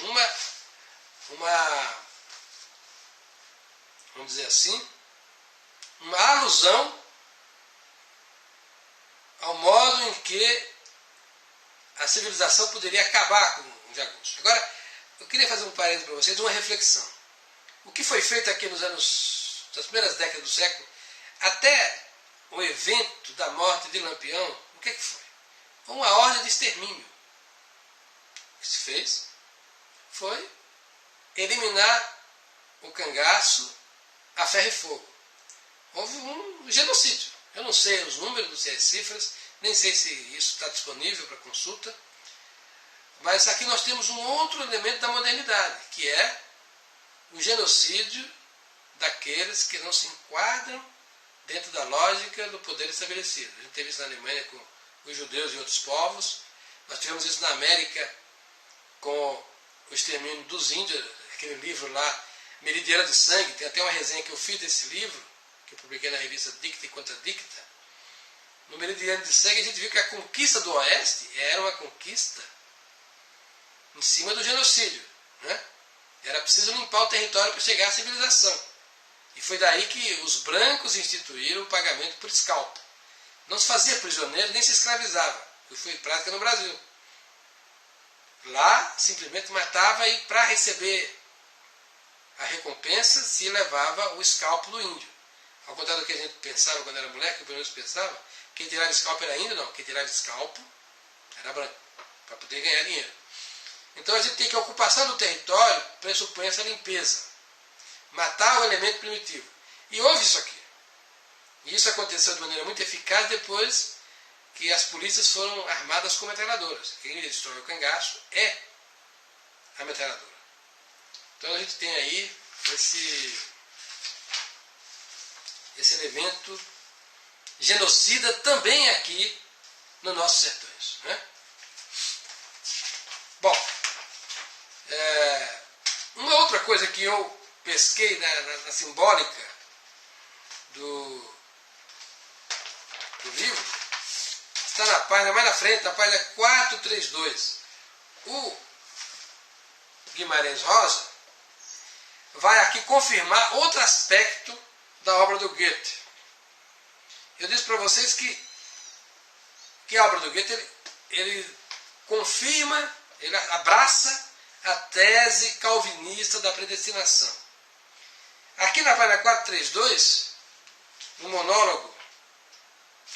vamos dizer assim, uma alusão ao modo em que a civilização poderia acabar com os jagunços. Agora, eu queria fazer um parênteses para vocês, uma reflexão. O que foi feito aqui nas primeiras décadas do século, até o evento da morte de Lampião, o que foi? Uma ordem de extermínio. O que se fez foi eliminar o cangaço a ferro e fogo. Houve um genocídio. Eu não sei os números, não sei as cifras, nem sei se isso está disponível para consulta, mas aqui nós temos um outro elemento da modernidade, que é o genocídio daqueles que não se enquadram dentro da lógica do poder estabelecido. A gente teve isso na Alemanha com os judeus e outros povos, nós tivemos isso na América com o extermínio dos índios, aquele livro lá, Meridiano de Sangue, tem até uma resenha que eu fiz desse livro, que eu publiquei na revista Dicta e Contradicta. No Meridiano de Sangue a gente viu que a conquista do Oeste era uma conquista em cima do genocídio, né? Era preciso limpar o território para chegar à civilização. E foi daí que os brancos instituíram o pagamento por scalp. Não se fazia prisioneiro, nem se escravizava, que foi prática no Brasil. Lá simplesmente matava e para receber a recompensa se levava o escalpo do índio. Ao contrário do que a gente pensava quando era moleque, pelo menos pensava, quem tirava escalpo era índio, não. Quem tirava escalpo era branco, para poder ganhar dinheiro. Então a gente tem que a ocupação do território pressupõe essa limpeza. Matar o elemento primitivo. E houve isso aqui. E isso aconteceu de maneira muito eficaz depois que as polícias foram armadas com metralhadoras. Quem destrói o cangaço é a metralhadora. Então a gente tem aí esse elemento genocida também aqui nos nossos sertões, né? Bom, uma outra coisa que eu pesquei na simbólica do livro está na página, mais na frente, na página 432. O Guimarães Rosa vai aqui confirmar outro aspecto da obra do Goethe. Eu disse para vocês que a obra do Goethe ele confirma, ele abraça a tese calvinista da predestinação. Aqui na página 432, no monólogo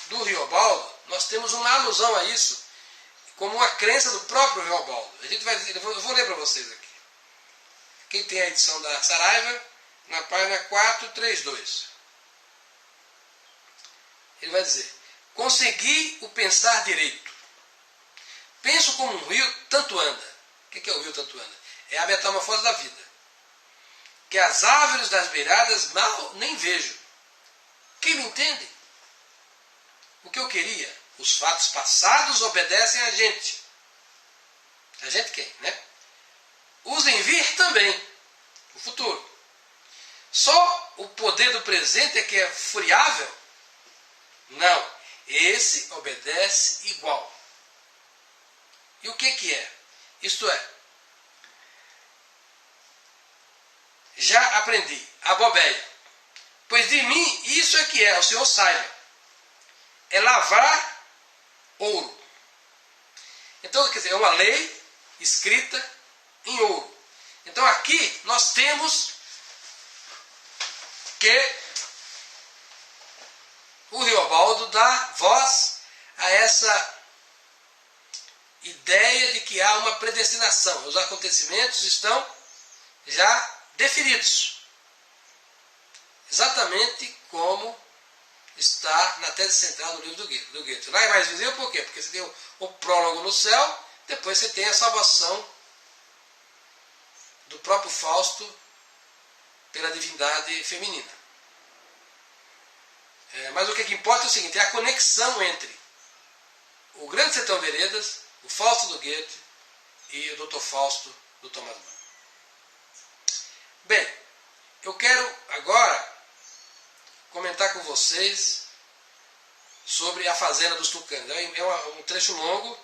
do Riobaldo, nós temos uma alusão a isso, como uma crença do próprio Riobaldo. Eu vou ler para vocês aqui. Quem tem a edição da Saraiva, na página 432. Ele vai dizer: consegui o pensar direito. Penso como um rio tanto anda. O que é o rio tanto anda? É a metamorfose da vida. Que as árvores das beiradas mal nem vejo. Quem me entende? O que eu queria? Os fatos passados obedecem a gente. A gente quem, né? Os em vir também. O futuro. Só o poder do presente é que é furiável? Não. Esse obedece igual. E o que é? Isto é, já aprendi, a bobeia. Pois de mim isso é que é, o Senhor saiba. É lavrar ouro. Então, quer dizer, é uma lei escrita em ouro. Então aqui nós temos que o Riobaldo dá voz a essa ideia de que há uma predestinação. Os acontecimentos estão já definidos. Exatamente como está na tese central do livro do Goethe. Lá é mais visível por quê? Porque você tem o prólogo no céu, depois você tem a salvação do próprio Fausto pela divindade feminina. Mas o que importa é o seguinte, é a conexão entre o Grande Sertão Veredas, o Fausto do Goethe e o Dr. Fausto do Thomas Mann. Bem, eu quero agora comentar com vocês sobre a Fazenda dos Tucanos. É um trecho longo,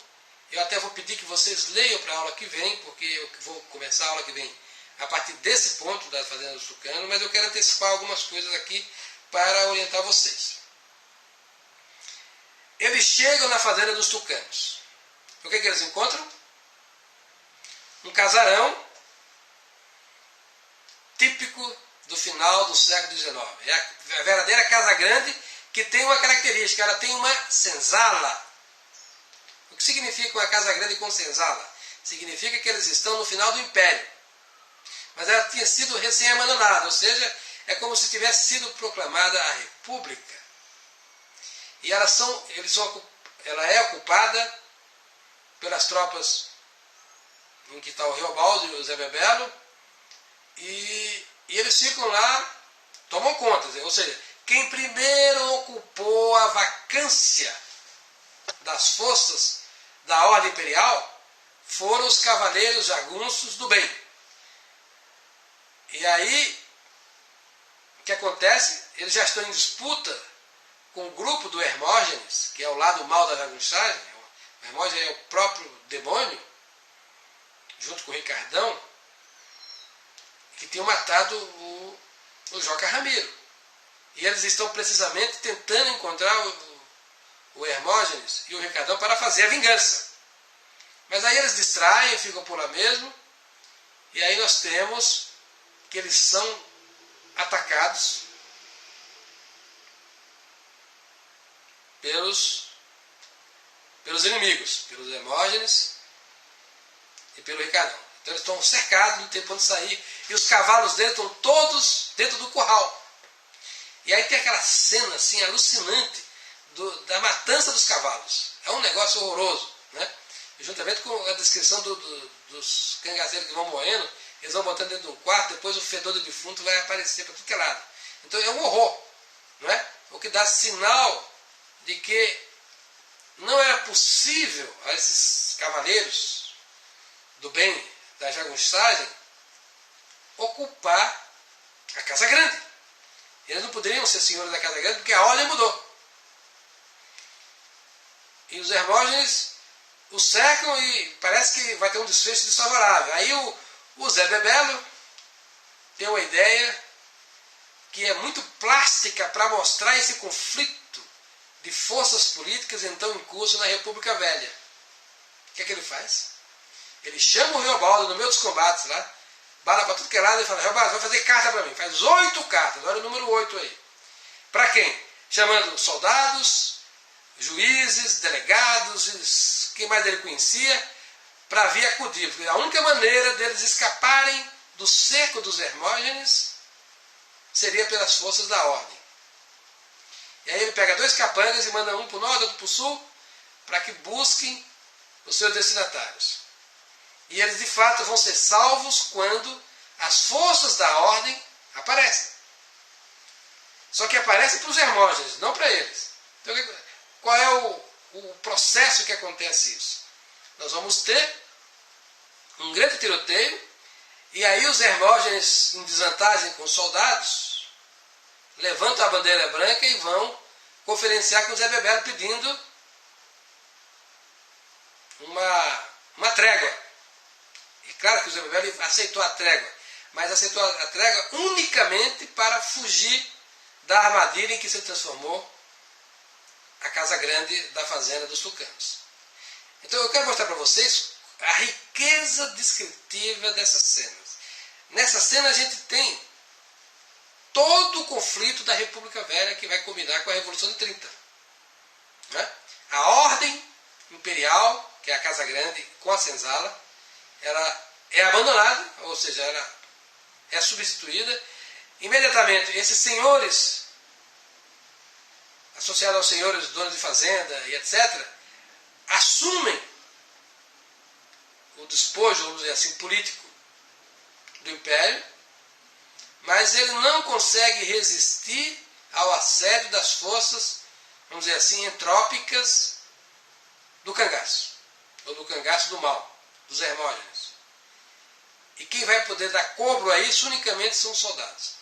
eu até vou pedir que vocês leiam para a aula que vem, porque eu vou começar a aula que vem a partir desse ponto da Fazenda dos Tucanos, mas eu quero antecipar algumas coisas aqui para orientar vocês. Eles chegam na Fazenda dos Tucanos. O que eles encontram? Um casarão típico do final do século XIX. É a verdadeira casa grande que tem uma característica, ela tem uma senzala. O que significa uma casa grande com senzala? Significa que eles estão no final do Império. Mas ela tinha sido recém-abandonada, ou seja, é como se tivesse sido proclamada a República. E ela é ocupada pelas tropas em que está o Reobaldo e o Zé Bebelo, e eles ficam lá, tomam conta, ou seja, quem primeiro ocupou a vacância das forças da Ordem Imperial foram os cavaleiros jagunços do bem. E aí, o que acontece? Eles já estão em disputa com o grupo do Hermógenes, que é o lado mal da jagunçagem. O Hermógenes é o próprio demônio, junto com o Ricardão, que tinham matado o Joca Ramiro. E eles estão precisamente tentando encontrar o Hermógenes e o Ricardão para fazer a vingança. Mas aí eles distraem, ficam por lá mesmo, e aí nós temos que eles são atacados pelos inimigos, pelos Hermógenes e pelo Ricardão. Então eles estão cercados, não tem para onde sair, e os cavalos deles estão todos dentro do curral. E aí tem aquela cena assim, alucinante da matança dos cavalos. É um negócio horroroso, né? E juntamente com a descrição dos cangaceiros que vão morrendo, eles vão botando dentro de um quarto, depois o fedor do defunto vai aparecer para tudo que é lado. Então é um horror, não é? O que dá sinal de que não era possível a esses cavaleiros do bem, da jagunçagem, ocupar a Casa Grande. Eles não poderiam ser senhores da Casa Grande porque a ordem mudou. E os Hermógenes o cercam e parece que vai ter um desfecho desfavorável. Aí o Zé Bebelo tem uma ideia que é muito plástica para mostrar esse conflito de forças políticas então em curso na República Velha. O que é que ele faz? Ele chama o Reobaldo no meio dos combates lá, bala para tudo que é lado e fala: Reobaldo, vai fazer carta para mim. Faz 8 cartas, olha o número 8 aí. Para quem? Chamando soldados, juízes, delegados, quem mais ele conhecia, para vir acudir. Porque a única maneira deles escaparem do cerco dos Hermógenes seria pelas forças da ordem. E aí ele pega 2 capangas e manda um para o norte, outro para o sul, para que busquem os seus destinatários. E eles de fato vão ser salvos quando as forças da ordem aparecem. Só que aparecem para os Hermógenes, não para eles. Então, qual é o processo que acontece isso? Nós vamos ter um grande tiroteio, e aí os Hermógenes, em desvantagem com os soldados, levantam a bandeira branca e vão conferenciar com o Zé Bebelo pedindo uma trégua. E claro que o Zé Bebelo aceitou a trégua, mas aceitou a trégua unicamente para fugir da armadilha em que se transformou a Casa Grande da Fazenda dos Tucanos. Então eu quero mostrar para vocês a riqueza descritiva dessas cenas. Nessa cena a gente tem todo o conflito da República Velha que vai culminar com a Revolução de 30. Né? A ordem imperial, que é a Casa Grande com a senzala, ela é abandonada, ou seja, ela é substituída. Imediatamente esses senhores associado aos senhores donos de fazenda e etc., assumem o despojo, vamos dizer assim, político do império, mas ele não consegue resistir ao assédio das forças, vamos dizer assim, entrópicas do cangaço, ou do cangaço do mal, dos Hermógenes. E quem vai poder dar cobro a isso unicamente são os soldados.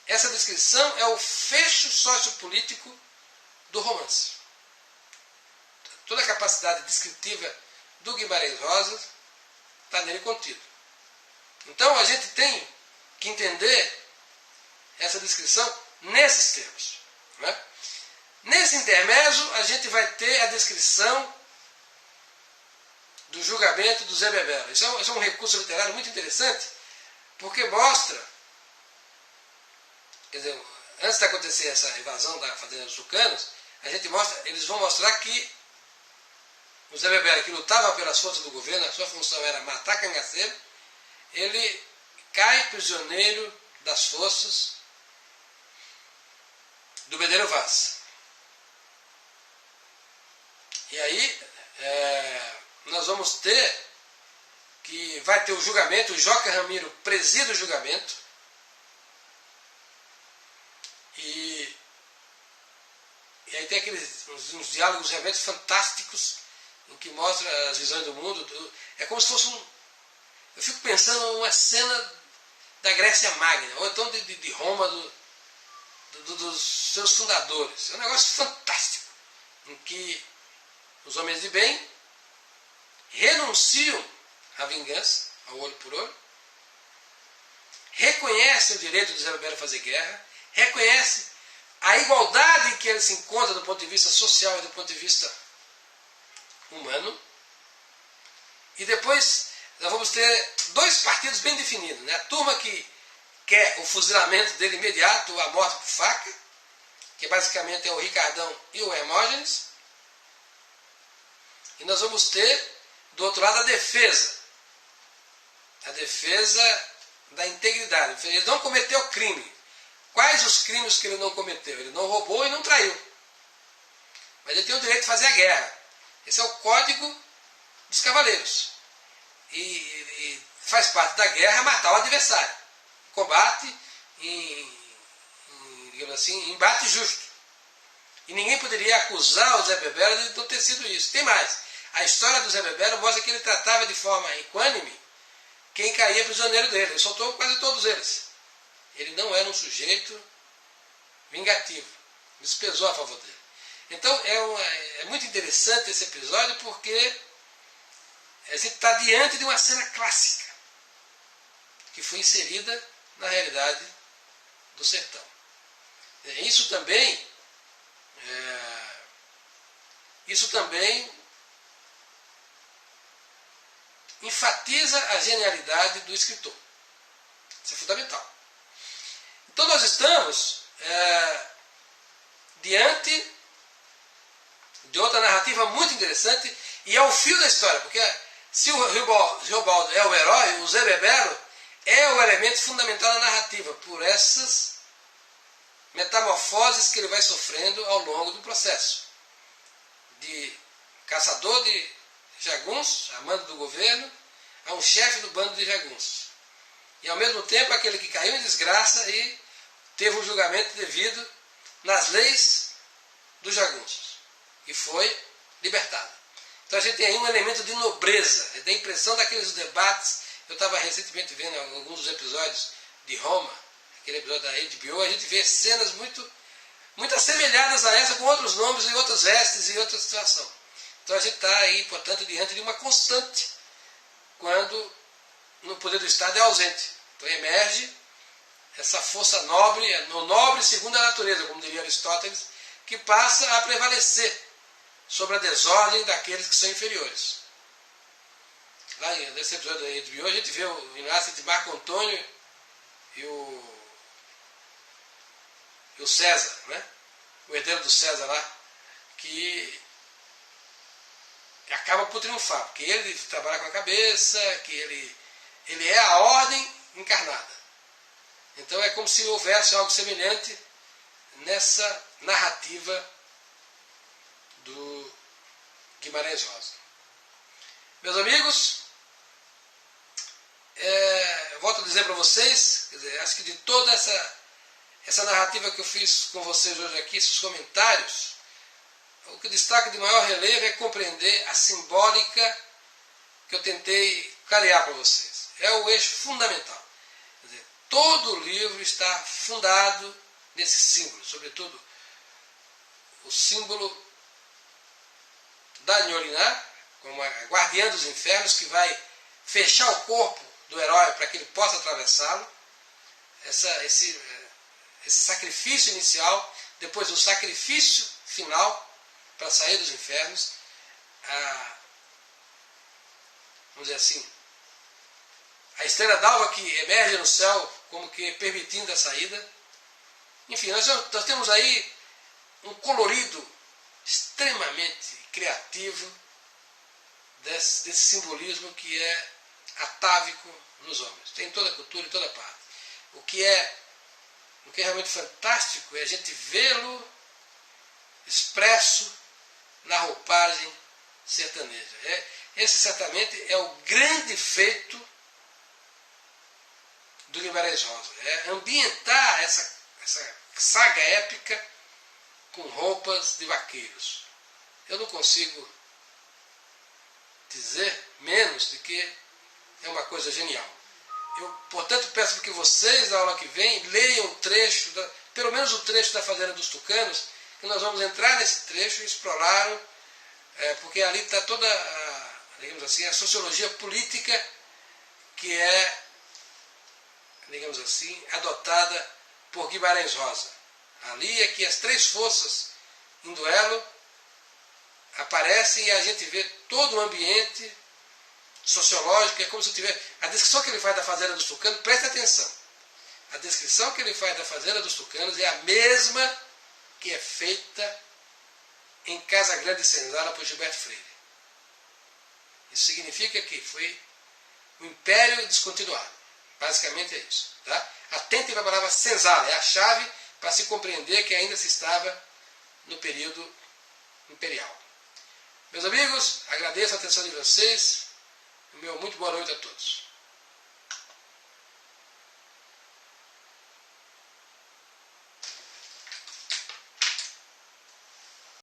Essa descrição é o fecho sociopolítico do romance. Toda a capacidade descritiva do Guimarães Rosa está nele contido. Então a gente tem que entender essa descrição nesses termos. Né? Nesse intermezzo, a gente vai ter a descrição do julgamento do Zé Bebelo. Isso é um recurso literário muito interessante, porque mostra, quer dizer, antes de acontecer essa invasão da fazenda dos tucanos, eles vão mostrar que o Zé Bebelo, que lutava pelas forças do governo, a sua função era matar cangaceiro, ele cai prisioneiro das forças do Medeiros Vaz. E aí nós vamos ter que vai ter o julgamento, o Joca Ramiro preside o julgamento, e aí tem uns diálogos realmente fantásticos, em que mostra as visões do mundo. É como se fosse eu fico pensando uma cena da Grécia Magna, ou então de Roma, dos seus fundadores. É um negócio fantástico, em que os homens de bem renunciam à vingança, ao olho por olho, reconhecem o direito do Zé Bebelo a fazer guerra, reconhecem a igualdade que ele se encontra do ponto de vista social e do ponto de vista humano, e depois nós vamos ter dois partidos bem definidos, né? A turma que quer o fuzilamento dele imediato, a morte por faca, que basicamente é o Ricardão e o Hermógenes, e nós vamos ter do outro lado a defesa da integridade. Ele não cometeu crime. Quais os crimes que ele não cometeu? Ele não roubou e não traiu, mas ele tem o direito de fazer a guerra. Esse é o código dos cavaleiros. E faz parte da guerra matar o adversário. Combate digamos assim, embate justo. E ninguém poderia acusar o Zé Bebelo de não ter sido isso. Tem mais. A história do Zé Bebelo mostra que ele tratava de forma equânime quem caía prisioneiro dele. Ele soltou quase todos eles. Ele não era um sujeito vingativo. Isso pesou a favor dele. Então é muito interessante esse episódio, porque a gente está diante de uma cena clássica que foi inserida na realidade do sertão. Isso também enfatiza a genialidade do escritor. Isso é fundamental. Então nós estamos diante de outra narrativa muito interessante, e é o fio da história, porque se o Riobaldo é o herói, o Zé Bebelo é o elemento fundamental da narrativa, por essas metamorfoses que ele vai sofrendo ao longo do processo. De caçador de jagunços, a mando do governo, a um chefe do bando de jagunços. E ao mesmo tempo aquele que caiu em desgraça e teve um julgamento devido nas leis dos jagunços. E foi libertado. Então a gente tem aí um elemento de nobreza, da impressão daqueles debates. Eu estava recentemente vendo alguns dos episódios de Roma, aquele episódio da HBO, a gente vê cenas muito assemelhadas a essa, com outros nomes e outras vestes e outra situação. Então a gente está aí, portanto, diante de uma constante, quando no poder do Estado é ausente. Então emerge essa força nobre, no nobre segundo a natureza, como diria Aristóteles, que passa a prevalecer sobre a desordem daqueles que são inferiores. Lá nesse episódio da HBO, a gente vê o enlace entre Marco Antônio e o César, né? O herdeiro do César lá, que acaba por triunfar, porque ele trabalha com a cabeça, que ele é a ordem encarnada. Então é como se houvesse algo semelhante nessa narrativa do Guimarães Rosa. Meus amigos, eu volto a dizer para vocês, quer dizer, acho que de toda essa narrativa que eu fiz com vocês hoje aqui, esses comentários, o que destaca de maior relevo é compreender a simbólica que eu tentei clarear para vocês. É o eixo fundamental. Quer dizer, todo o livro está fundado nesse símbolo, sobretudo o símbolo da Nhoriná, como a guardiã dos infernos, que vai fechar o corpo do herói para que ele possa atravessá-lo. Esse sacrifício inicial, depois o sacrifício final para sair dos infernos, vamos dizer assim, a estrela d'alva que emerge no céu como que permitindo a saída. Enfim, nós temos aí um colorido extremamente criativo desse simbolismo que é atávico nos homens. Tem em toda a cultura, em toda parte. O que é realmente fantástico é a gente vê-lo expresso na roupagem sertaneja. Esse certamente é o grande feito do Guimarães Rosa. É ambientar essa saga épica com roupas de vaqueiros. Eu não consigo dizer menos de que é uma coisa genial. Eu, portanto, peço que vocês, na aula que vem, leiam o trecho, pelo menos o trecho da Fazenda dos Tucanos, que nós vamos entrar nesse trecho e explorá-lo, porque ali está toda, digamos assim, a sociologia política que é, digamos assim, adotada por Guimarães Rosa. Ali é que as três forças em duelo aparecem e a gente vê todo o ambiente sociológico. É como se tivesse... A descrição que ele faz da Fazenda dos Tucanos, preste atenção, a descrição que ele faz da Fazenda dos Tucanos é a mesma que é feita em Casa Grande de Senzala por Gilberto Freire. Isso significa que foi o império descontinuado. Basicamente é isso. Tá? Atentem para a palavra senzala, é a chave para se compreender que ainda se estava no período imperial. Meus amigos, agradeço a atenção de vocês. Muito boa noite a todos.